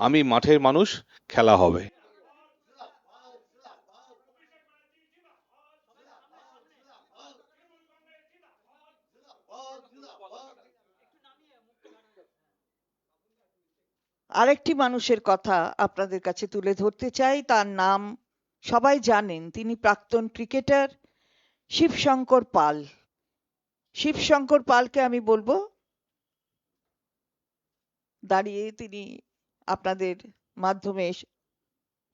আমি মাঠের মানুষ, খেলা হবে। আরেকটি মানুষের কথা আপনাদের কাছে তুলে ধরতে চাই, তার নাম সবাই জানেন। তিনি প্রাক্তন ক্রিকেটার শিবশঙ্কর পাল। শিবশঙ্কর পালকে আমি বলবো দাঁড়িয়ে তিনি আপনাদের মাধ্যমে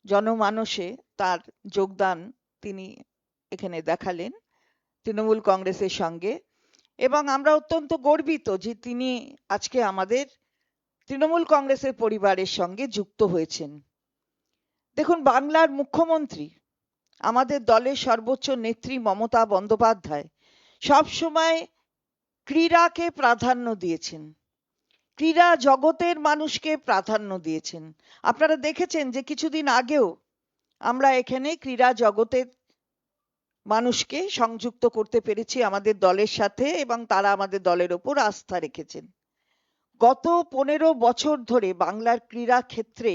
জনমানসে তার যোগদান তিনি এখানে দেখালেন তৃণমূল কংগ্রেসের সঙ্গে, এবং আমরা অত্যন্ত গর্বিত যে তিনি আজকে আমাদের তৃণমূল কংগ্রেসের পরিবারের সঙ্গে যুক্ত হয়েছেন। দেখুন, বাংলার মুখ্যমন্ত্রী, আমাদের দলের সর্বোচ্চ নেত্রী মমতা বন্দ্যোপাধ্যায় সবসময় ক্রীড়াকে প্রাধান্য দিয়েছেন, ক্রীড়া জগতের মানুষকে প্রাধান্য দিয়েছেন। আপনারা দেখেছেন যে কিছুদিন আগেও আমরা এখানে ক্রীড়া জগতের মানুষকে সংযুক্ত করতে পেরেছি আমাদের দলের সাথে, এবং তারা আমাদের দলের ওপর আস্থা রেখেছেন। গত 15 বছর ধরে বাংলার ক্রীড়া ক্ষেত্রে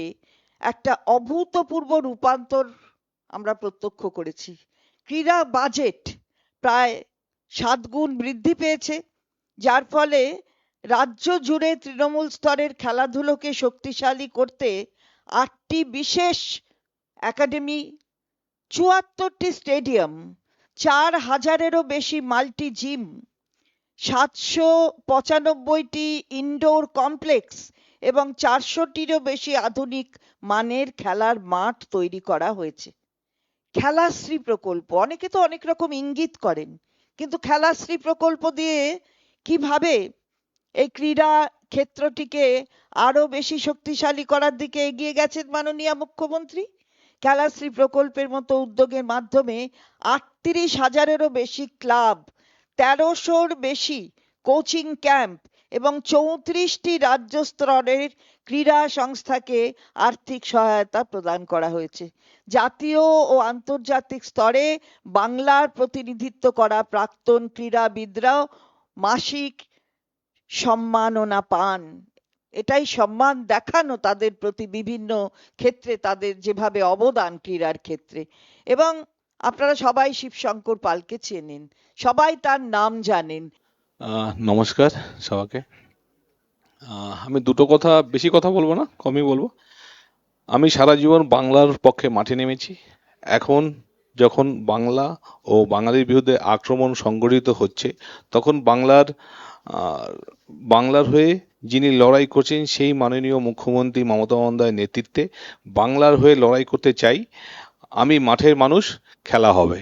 একটা অভূতপূর্ব রূপান্তর আমরা প্রত্যক্ষ করেছি। ক্রীড়া বাজেট প্রায় 7 গুণ বৃদ্ধি পেয়েছে, যার ফলে রাজ্য জুড়ে তৃণমূল স্তরের খেলাধুলোকে শক্তিশালী করতে 8টি বিশেষ একাডেমি, 74টি স্টেডিয়াম, 4000-এরও বেশি মাল্টি জিম, 795টি ইনডোর কমপ্লেক্স এবং 400টিরও বেশি আধুনিক মানের খেলার মাঠ তৈরি করা হয়েছে। খেলাশ্রী প্রকল্প, অনেকে তো অনেক রকম ইঙ্গিত করেন, কিন্তু খেলাশ্রী প্রকল্প দিয়ে কিভাবে এই ক্রীড়া ক্ষেত্রটিকে আরো বেশি শক্তিশালী করার দিকে এগিয়ে গেছেন মাননীয় মুখ্যমন্ত্রী। খেলাশ্রী প্রকল্পের মতো উদ্যোগের মাধ্যমে 38,000-এরও বেশি ক্লাব, 1300-র বেশি কোচিং ক্যাম্প এবং 34টি রাজ্য স্তরের ক্রীড়া সংস্থাকে আর্থিক সহায়তা প্রদান করা হয়েছে। জাতীয় ও আন্তর্জাতিক স্তরে বাংলার প্রতিনিধিত্ব করা প্রাক্তন ক্রীড়াবিদরাও মাসিক সম্মাননা পান। এটাই সম্মান দেখানো তাদের প্রতি, বিভিন্ন ক্ষেত্রে তাদের যেভাবে অবদান ক্রীড়ার ক্ষেত্রে। এবং আপনারা সবাই শিবশঙ্কর পালকে চেনেন, সবাই তার নাম জানেন। নমস্কার সবাইকে। আমি দুটো কথা, বেশি কথা বলবো না, কমই বলবো। আমি সারা জীবন বাংলার পক্ষে মাঠে নেমেছি। এখন যখন বাংলা ও বাঙালির বিরুদ্ধে আক্রমণ সংগঠিত হচ্ছে, তখন বাংলার হয়ে যিনি লড়াই করছেন সেই মাননীয় মুখ্যমন্ত্রী মমতা বন্দ্যোপাধ্যায়ের নেতৃত্বে বাংলার হয়ে লড়াই করতে চাই। আমি মাঠের মানুষ, খেলা হবে।